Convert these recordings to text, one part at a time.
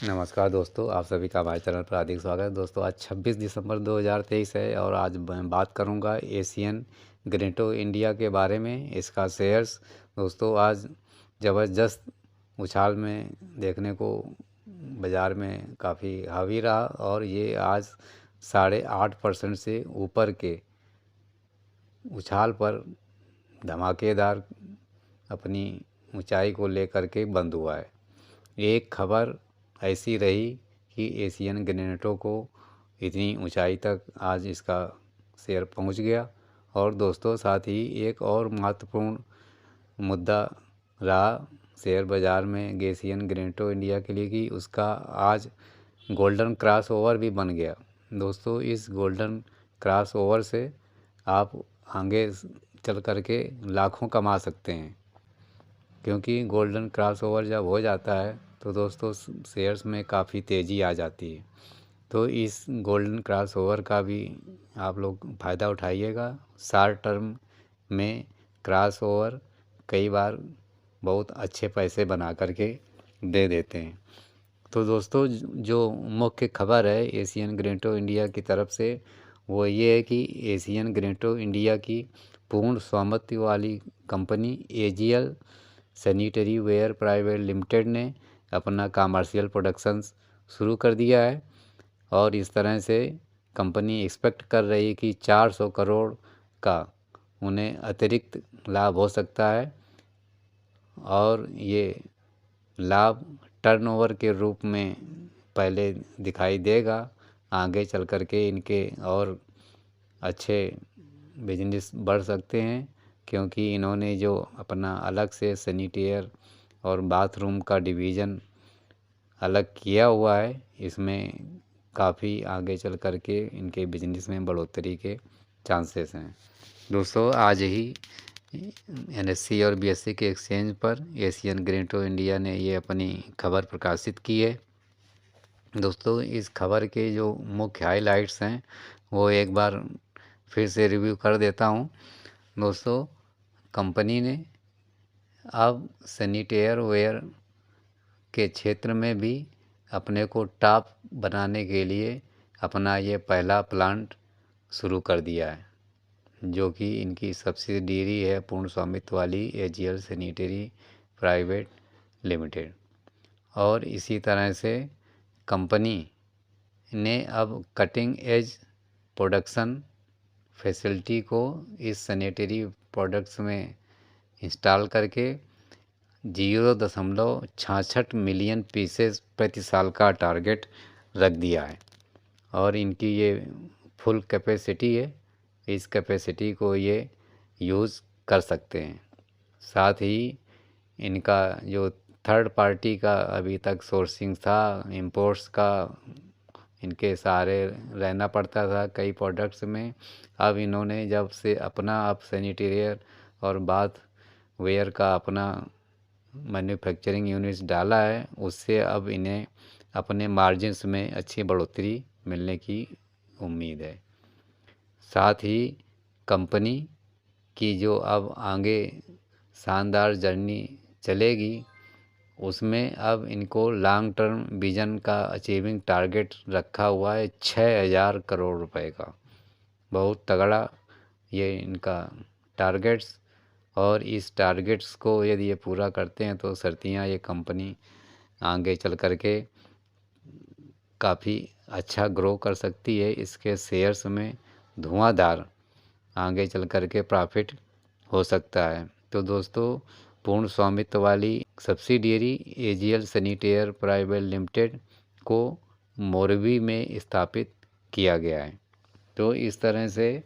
नमस्कार दोस्तों, आप सभी का हमारे चैनल पर हार्दिक स्वागत है। दोस्तों आज 26 दिसंबर 2023 है और आज मैं बात करूंगा एशियन ग्रेटो इंडिया के बारे में। इसका शेयर्स दोस्तों आज ज़बरदस्त उछाल में देखने को बाज़ार में काफ़ी हावी रहा और ये आज 8.5% से ऊपर के उछाल पर धमाकेदार अपनी ऊंचाई को लेकर के बंद हुआ है। एक खबर ऐसी रही कि एशियन ग्रेनेटो को इतनी ऊंचाई तक आज इसका शेयर पहुंच गया। और दोस्तों साथ ही एक और महत्वपूर्ण मुद्दा रहा शेयर बाज़ार में एशियन ग्रेनेटो इंडिया के लिए कि उसका आज गोल्डन क्रॉस ओवर भी बन गया। दोस्तों इस गोल्डन क्रॉस ओवर से आप आगे चल कर के लाखों कमा सकते हैं, क्योंकि गोल्डन क्रॉस ओवर जब हो जाता है तो दोस्तों शेयर्स में काफ़ी तेज़ी आ जाती है। तो इस गोल्डन क्रॉस ओवर का भी आप लोग फ़ायदा उठाइएगा। शॉर्ट टर्म में क्रॉस ओवर कई बार बहुत अच्छे पैसे बना करके दे देते हैं। तो दोस्तों जो मुख्य खबर है एशियन ग्रेटो इंडिया की तरफ से वो ये है कि एशियन ग्रेटो इंडिया की पूर्ण स्वामित्व वाली company AGL sanitary ware private limited ने अपना कमर्शियल प्रोडक्शन शुरू कर दिया है। और इस तरह से कंपनी एक्सपेक्ट कर रही है कि 400 करोड़ का उन्हें अतिरिक्त लाभ हो सकता है और ये लाभ टर्नओवर के रूप में पहले दिखाई देगा। आगे चल कर के इनके और अच्छे बिजनेस बढ़ सकते हैं, क्योंकि इन्होंने जो अपना अलग से सैनिटेयर और बाथरूम का डिवीज़न अलग किया हुआ है, इसमें काफ़ी आगे चल कर के इनके बिजनेस में बढ़ोतरी के चांसेस हैं। दोस्तों आज ही एनएससी और बीएससी के एक्सचेंज पर एशियन ग्रेटो इंडिया ने ये अपनी खबर प्रकाशित की है। दोस्तों इस खबर के जो मुख्य हाइलाइट्स हैं वो एक बार फिर से रिव्यू कर देता हूँ। दोस्तों कंपनी ने अब सैनिटेयर वेयर के क्षेत्र में भी अपने को टॉप बनाने के लिए अपना ये पहला प्लांट शुरू कर दिया है, जो कि इनकी सब्सिडियरी है पूर्ण स्वामित्व वाली एजीएल सैनिटरी प्राइवेट लिमिटेड। और इसी तरह से कंपनी ने अब कटिंग एज प्रोडक्शन फैसिलिटी को इस सैनिटरी प्रोडक्ट्स में इंस्टॉल करके 0.66 मिलियन पीसेस प्रति साल का टारगेट रख दिया है। और इनकी ये फुल कैपेसिटी है, इस कैपेसिटी को ये यूज़ कर सकते हैं। साथ ही इनका जो थर्ड पार्टी का अभी तक सोर्सिंग था, इंपोर्ट्स का इनके सहारे रहना पड़ता था कई प्रोडक्ट्स में, अब इन्होंने जब से अपना अब सैनिटेरियर और बाथ वेयर का अपना मैन्युफैक्चरिंग यूनिट्स डाला है, उससे अब इन्हें अपने मार्जिन्स में अच्छी बढ़ोतरी मिलने की उम्मीद है। साथ ही कंपनी की जो अब आगे शानदार जर्नी चलेगी, उसमें अब इनको लॉन्ग टर्म विजन का अचीविंग टारगेट रखा हुआ है 6000 करोड़ रुपए का। बहुत तगड़ा ये इनका टारगेट्स, और इस टारगेट्स को यदि ये पूरा करते हैं तो सर्तियाँ ये कंपनी आगे चल कर के काफ़ी अच्छा ग्रो कर सकती है। इसके शेयर्स में धुआंधार आगे चल कर के प्रॉफिट हो सकता है। तो दोस्तों पूर्ण स्वामित्व वाली सब्सिडियरी एजीएल सैनिटेयर प्राइवेट लिमिटेड को मोरबी में स्थापित किया गया है। तो इस तरह से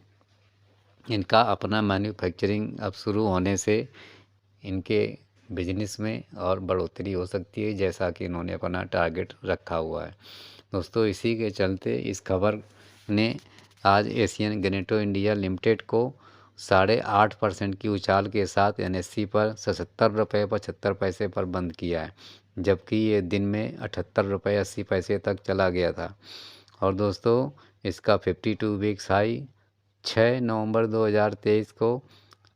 इनका अपना मैन्युफैक्चरिंग अब शुरू होने से इनके बिजनेस में और बढ़ोतरी हो सकती है, जैसा कि इन्होंने अपना टारगेट रखा हुआ है। दोस्तों इसी के चलते इस खबर ने आज एशियन ग्रेटो इंडिया लिमिटेड को 8.5% की उछाल के साथ एनएससी पर 77 रुपये 75 पैसे पर बंद किया है, जबकि ये दिन में 78 रुपये 80 पैसे तक चला गया था। और दोस्तों इसका 52 वीक्स हाई 6 नवंबर 2023 को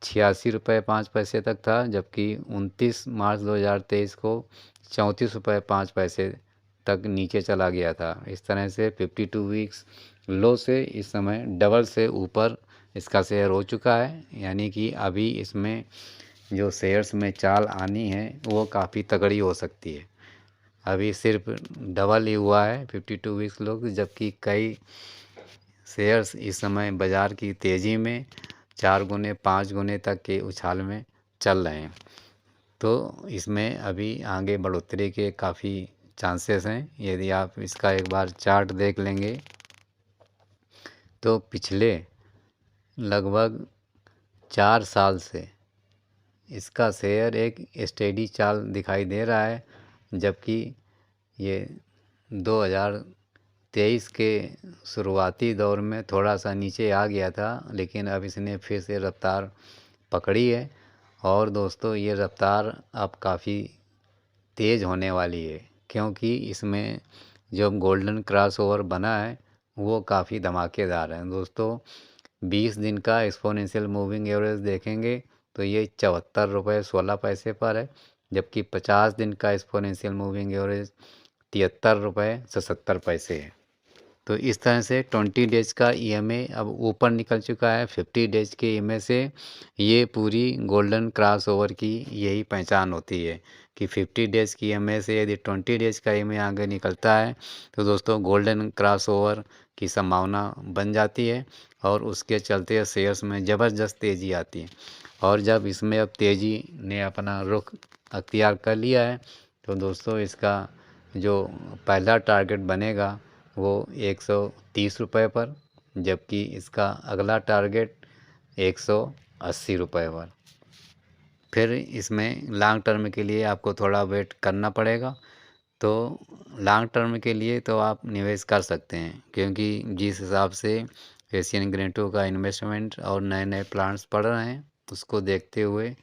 86 रुपये 5 पैसे तक था, जबकि 29 मार्च 2023 को 34 रुपये 5 पैसे तक नीचे चला गया था। इस तरह से 52 वीक्स लो से इस समय डबल से ऊपर इसका शेयर हो चुका है, यानी कि अभी इसमें जो शेयर्स में चाल आनी है वो काफ़ी तगड़ी हो सकती है। अभी सिर्फ डबल ही हुआ है 52 वीक्स लो, जबकि कई शेयर्स इस समय बाज़ार की तेज़ी में 4 गुने 5 गुने तक के उछाल में चल रहे हैं। तो इसमें अभी आगे बढ़ोतरी के काफ़ी चांसेस हैं। यदि आप इसका एक बार चार्ट देख लेंगे तो पिछले लगभग 4 साल से इसका शेयर एक स्टेडी चाल दिखाई दे रहा है, जबकि ये 2023 के शुरुआती दौर में थोड़ा सा नीचे आ गया था, लेकिन अब इसने फिर से रफ्तार पकड़ी है। और दोस्तों ये रफ्तार अब काफ़ी तेज़ होने वाली है, क्योंकि इसमें जो गोल्डन क्रॉसओवर बना है वो काफ़ी धमाकेदार है। दोस्तों 20 दिन का एक्सपोनेंशियल मूविंग एवरेज देखेंगे तो ये 74 रुपये 16 पैसे पर है, जबकि 50 दिन का एक्सपोनेंशियल मूविंग एवरेज 73 रुपये 77 पैसे है। तो इस तरह से 20 डेज का ईएमए अब ऊपर निकल चुका है 50 डेज के ईएमए से। ये पूरी गोल्डन क्रॉसओवर की यही पहचान होती है कि 50 डेज की ईएमए से यदि 20 डेज का ईएमए आगे निकलता है तो दोस्तों गोल्डन क्रॉसओवर की संभावना बन जाती है, और उसके चलते शेयर्स में ज़बरदस्त तेज़ी आती है। और जब इसमें अब तेज़ी ने अपना रुख अख्तियार कर लिया है तो दोस्तों इसका जो पहला टारगेट बनेगा वो 130 रुपये पर, जबकि इसका अगला टारगेट 180 रुपये पर। फिर इसमें लॉन्ग टर्म के लिए आपको थोड़ा वेट करना पड़ेगा। तो लॉन्ग टर्म के लिए तो आप निवेश कर सकते हैं, क्योंकि जिस हिसाब से एशियन ग्रेंटो का इन्वेस्टमेंट और नए नए प्लान्स पड़ रहे हैं उसको देखते हुए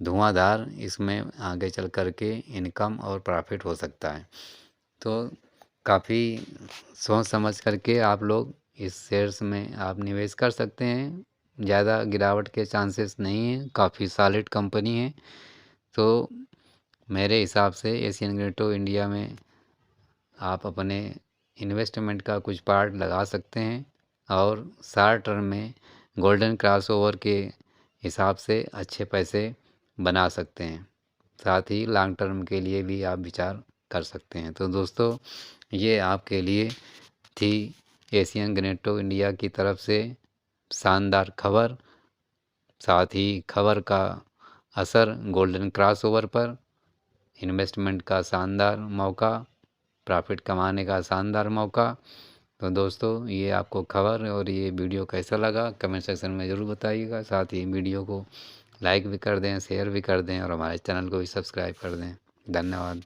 धुआंधार इसमें आगे चल कर के इनकम और प्रॉफिट हो सकता है। तो काफ़ी सोच समझ करके आप लोग इस शेयर्स में आप निवेश कर सकते हैं। ज़्यादा गिरावट के चांसेस नहीं हैं, काफ़ी सॉलिड कंपनी है। तो मेरे हिसाब से एशियन ग्रेंटो इंडिया में आप अपने इन्वेस्टमेंट का कुछ पार्ट लगा सकते हैं, और शॉर्ट टर्म में गोल्डन क्रॉसओवर के हिसाब से अच्छे पैसे बना सकते हैं। साथ ही लॉन्ग टर्म के लिए भी आप विचार कर सकते हैं। तो दोस्तों ये आपके लिए थी एशियन ग्रेंटो इंडिया की तरफ से शानदार खबर, साथ ही खबर का असर गोल्डन क्रॉसओवर पर, इन्वेस्टमेंट का शानदार मौका, प्रॉफिट कमाने का शानदार मौका। तो दोस्तों ये आपको खबर और ये वीडियो कैसा लगा कमेंट सेक्शन में ज़रूर बताइएगा। साथ ही वीडियो को लाइक भी कर दें, शेयर भी कर दें, और हमारे चैनल को भी सब्सक्राइब कर दें। धन्यवाद।